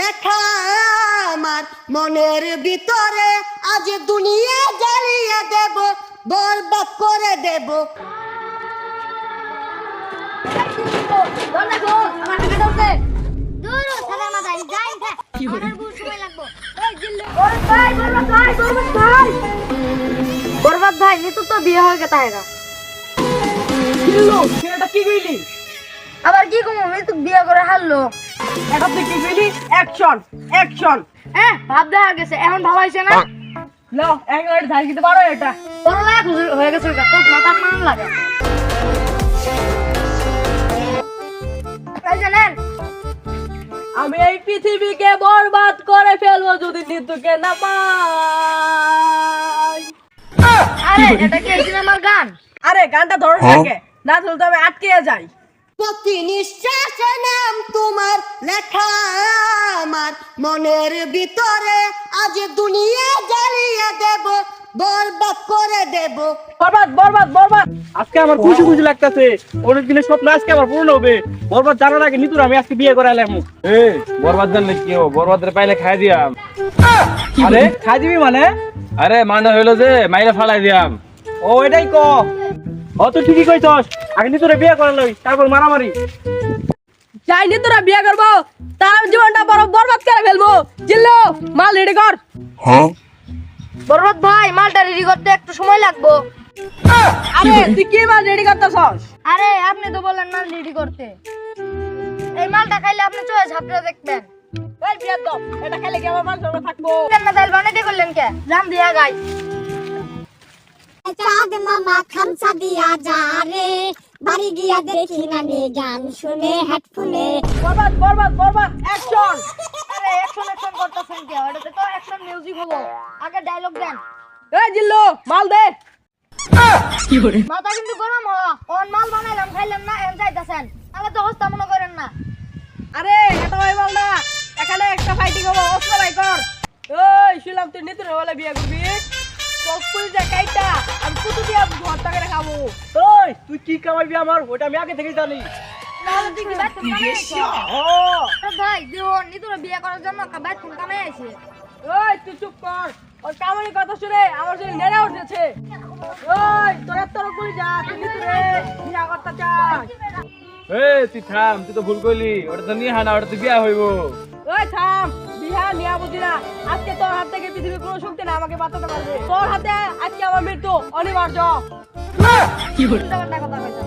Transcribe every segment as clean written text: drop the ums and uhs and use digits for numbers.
লেখা আমার মনের ভিতরে, আজ দুনিয়া জ্বালিয়ে দেব, বরবাদ করে দেব। বরবাদ ভাই নিতু তো বিয়ে হয়ে গেছে তাই না ছেলেটা কি কইলি? আবার কি কম নিতু বিয়ে করে হারলো। এটা তুই কি কইলি? Action action. ভাব দেখা গেছে এখন ভালো হয়েছে না। নাও এক মিনিট ধার দিতে পারো এটা? তোর লাখ হয়ে গেছে তো মাথা মান লাগে। এই জানেন আমি এই পৃথিবীকে বরবাদ করে ফেলবো যদি নিতুকে না পাই। আরে এটা কি সিনেমার গান? আরে গানটা ধরো থাকে না, ধরলে তো আমি আটকে যাই। প্রতি নিঃশ্বাসে নাম তোমার লেখা আমার মনের ভিতরে, আজ দুনিয়া জ্বালিয়ে দেব, বরবাদ করে দেব। বরবাদ বরবাদ বরবাদ। আজকে আমার খুশি খুশি লাগতেছে, অনেক দিনের স্বপ্ন আজকে আবার পূর্ণ হবে। বরবাদ জানার আগে নিতুর আমি আজকে বিয়ে করে এলাম। বরবাদ জানলে কি হবো? বরবাদের পাইলে খাই দিয়াম। আরে খাই দিবি মানে? আরে মানে হইলো যে মাইরা ফালাই দিয়াম। ও এটাই ক। ও তুই ঠিকই কইছস, আগে নিতুরে বিয়ে করে লই তারপর মারামারি। যাই নিতুরা বিয়ে করবো তার জীবনটা বরবাদ করে ফেলবো। জিল্লো মাল রেডি কর। বরবাদ ভাই মালটা রেডি করতে একটু সময় লাগবে। আরে তুই কি মাল রেডি করতেছস? আরে আপনি তো বললেন মাল রেডি করতে। এই মালটা খাইলে আপনি চয়ে ঝাপটা দেখবেন। এই বিয়ে দাও, এটা খেলে কি আমার মাল সরবে থাকবো? না তাইলে বানাইতে করলেন কে? জাম দিয়া গাই। চাঁদ মামা খামসা দিয়া যা রে, বাড়ি গিয়া দেখি নানি গান শুনে হেডফোনে। বরবাদ বরবাদ বরবাদ অ্যাকশন। আরে অ্যাকশন অ্যাকশন করতেছেন কে? ওটাতে তো অ্যাকশন মিউজিক হলো। আগে ডায়লগ দেন। এই জিল্লো মাল দে। কি করে? মাথা কিন্তু গরম হওয়া। অন মাল বানাইলাম খাইলাম না এন যাইতাছেন। তাহলে তো হস্তা মনে করেন না। আরে এটা ভাই বল না, এখানে একটা ফাইটিং হবে, অস্ত্র ভাই কর। ওই শুনলাম তুই নিতুর বলে বিয়ে করবি। কসপুরি যা কাইটা আমি কুতু দিয়া ভর্তা করে খাবো। ওই তুই কি কামাইবি আমার? ওটা আমি আগে থেকেই জানি। তাহলে তুই কি বাইতুল কামাইছো? ও ভাই দিও নিতুরে বিয়ে করার জন্য বাইতুল কামাই আইছে। ওই তুই চুপ কর, ওর কামাই কথা শুনে আমার শরীর নেড়ে উঠেছে। ওই তোরা তোর কই যা, তুই নিতুরে বিয়া করতে চাস? তুই থাম, তুই তো ভুল করলি। ওটা তো নিয়ে হানা, ওটা তো বিয়া হইবো। ওই থাম, বিহা নিয়া বুঝি না। আজকে তোর হাত থেকে পৃথিবীর কোনো শক্তি না আমাকে বাঁচাতে পারবে। তোর হাতে আজকে আমার মৃত্যু অনিবার্য। উল্টাপাল্টা কথা কইতাম।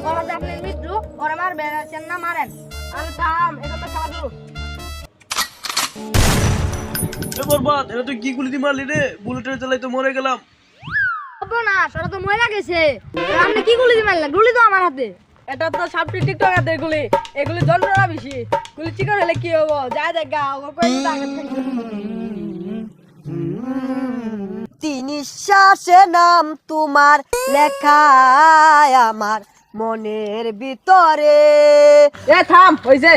ওর হাতে আপনার মৃত্যু, ওরে মারবেন আছেন না মারেন। আরে থাম, এটা তো সাধু। বরবাদ, এটা তুই কি গুলি দিয়ে মারলি রে? বুলেটের জ্বালায় তো মরে গেলাম। হবো না, ওরা তো মরে গেছে। আপনি কি গুলি দিয়ে মারলেন? গুলি তো আমার হাতে। এটা তো সাপটি টিকটক হাতে গুলি, এগুলি যন্ত্রণা বেশি। গুলি চিকন হলে কি হবো? যা দেখা নিঃশ্বাসে নাম তোমার লেখা আমার মনের ভিতরে। এ থাম, হইছে।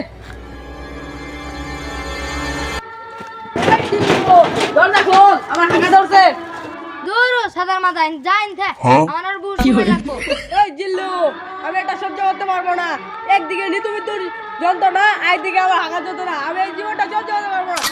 দরজা খোল, আমার হাঁকা ধরছে। দূর সাদার মাথায় যাইন থে। আমার আর বুঝ সময় লাগবো। এই জিল্লু, আমি এটা সহ্য করতে পারবো না। একদিকে নিতু মৃত্যুর যন্ত্রণা, একদিকে আমার হাঁকা যন্ত্রণা। আমি এই জীবনটা সহ্য করতে পারবো না।